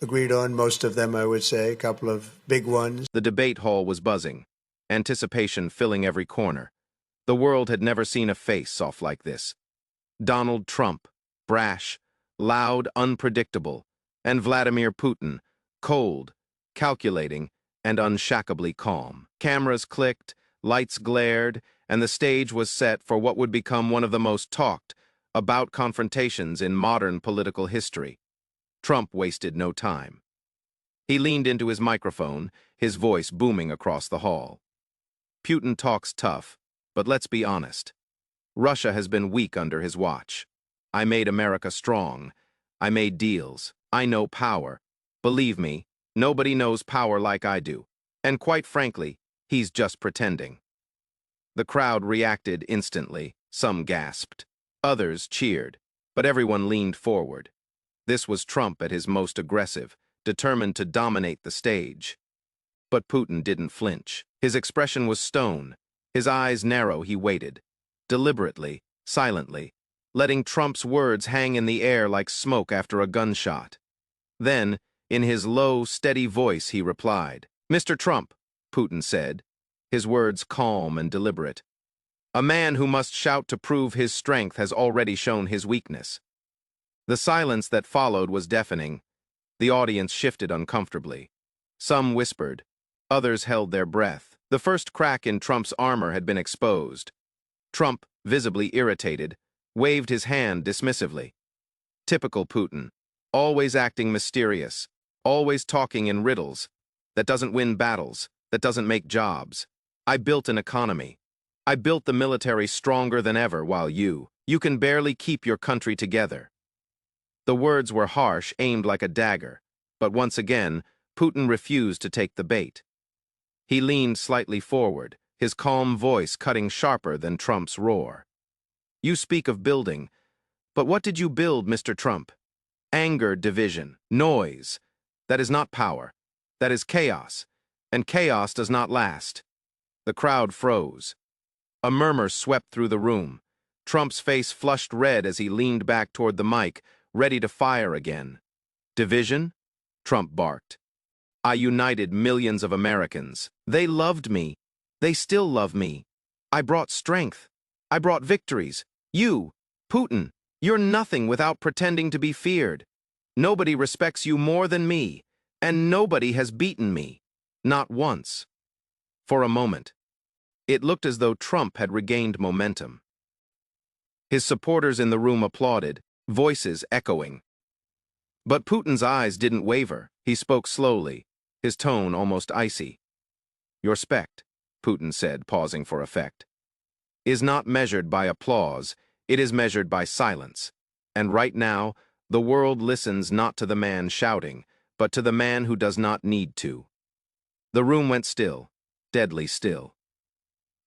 agreed on most of them, I would say, a couple of big ones. The debate hall was buzzing, anticipation filling every corner. The world had never seen a face-off like this. Donald Trump, brash, loud, unpredictable, and Vladimir Putin, cold, calculating, and unshackably calm. Cameras clicked, lights glared, and the stage was set for what would become one of the most talked about confrontations in modern political history. Trump wasted no time. He leaned into his microphone, his voice booming across the hall. Putin talks tough, but let's be honest. Russia has been weak under his watch. I made America strong. I made deals. I know power. Believe me, nobody knows power like I do. And quite frankly, he's just pretending. The crowd reacted instantly. Some gasped. Others cheered. But everyone leaned forward. This was Trump at his most aggressive, determined to dominate the stage. But Putin didn't flinch. His expression was stone. His eyes narrow. He waited. Deliberately, silently, letting Trump's words hang in the air like smoke after a gunshot. Then, in his low, steady voice, he replied. "Mr. Trump," Putin said, his words calm and deliberate. "A man who must shout to prove his strength has already shown his weakness." The silence that followed was deafening. The audience shifted uncomfortably. Some whispered. Others held their breath. The first crack in Trump's armor had been exposed. Trump, visibly irritated, waved his hand dismissively. Typical Putin, always acting mysterious, always talking in riddles. That doesn't win battles, that doesn't make jobs. I built an economy. I built the military stronger than ever, while you can barely keep your country together. The words were harsh, aimed like a dagger, but once again, Putin refused to take the bait. He leaned slightly forward, his calm voice cutting sharper than Trump's roar. "You speak of building, but what did you build, Mr. Trump? Anger, division, noise. That is not power. That is chaos, and chaos does not last." The crowd froze. A murmur swept through the room. Trump's face flushed red as he leaned back toward the mic, ready to fire again. "Division?" Trump barked. "I united millions of Americans. They loved me. They still love me. I brought strength. I brought victories. You, Putin, you're nothing without pretending to be feared. Nobody respects you more than me, and nobody has beaten me. Not once." For a moment, it looked as though Trump had regained momentum. His supporters in the room applauded, voices echoing. But Putin's eyes didn't waver. He spoke slowly, his tone almost icy. "Your respect," Putin said, pausing for effect, "is not measured by applause, it is measured by silence. And right now, the world listens not to the man shouting, but to the man who does not need to." The room went still, deadly still.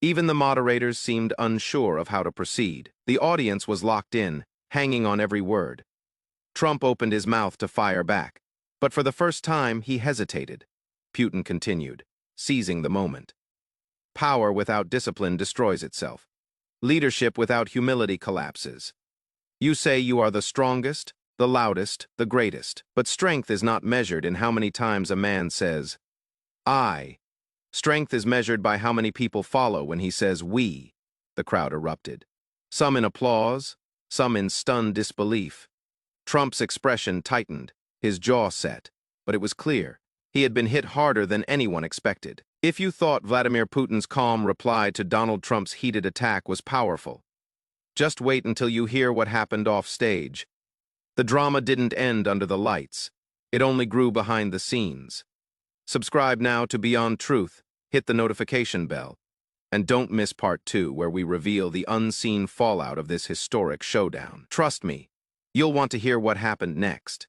Even the moderators seemed unsure of how to proceed. The audience was locked in, hanging on every word. Trump opened his mouth to fire back, but for the first time he hesitated. Putin continued, seizing the moment. "Power without discipline destroys itself. Leadership without humility collapses. You say you are the strongest, the loudest, the greatest, but strength is not measured in how many times a man says, 'I.' Strength is measured by how many people follow when he says 'we.'" The crowd erupted. Some in applause, some in stunned disbelief. Trump's expression tightened, his jaw set, but it was clear. He had been hit harder than anyone expected. If you thought Vladimir Putin's calm reply to Donald Trump's heated attack was powerful, just wait until you hear what happened off stage. The drama didn't end under the lights. It only grew behind the scenes. Subscribe now to Beyond Truth, hit the notification bell, and don't miss part 2 where we reveal the unseen fallout of this historic showdown. Trust me, you'll want to hear what happened next.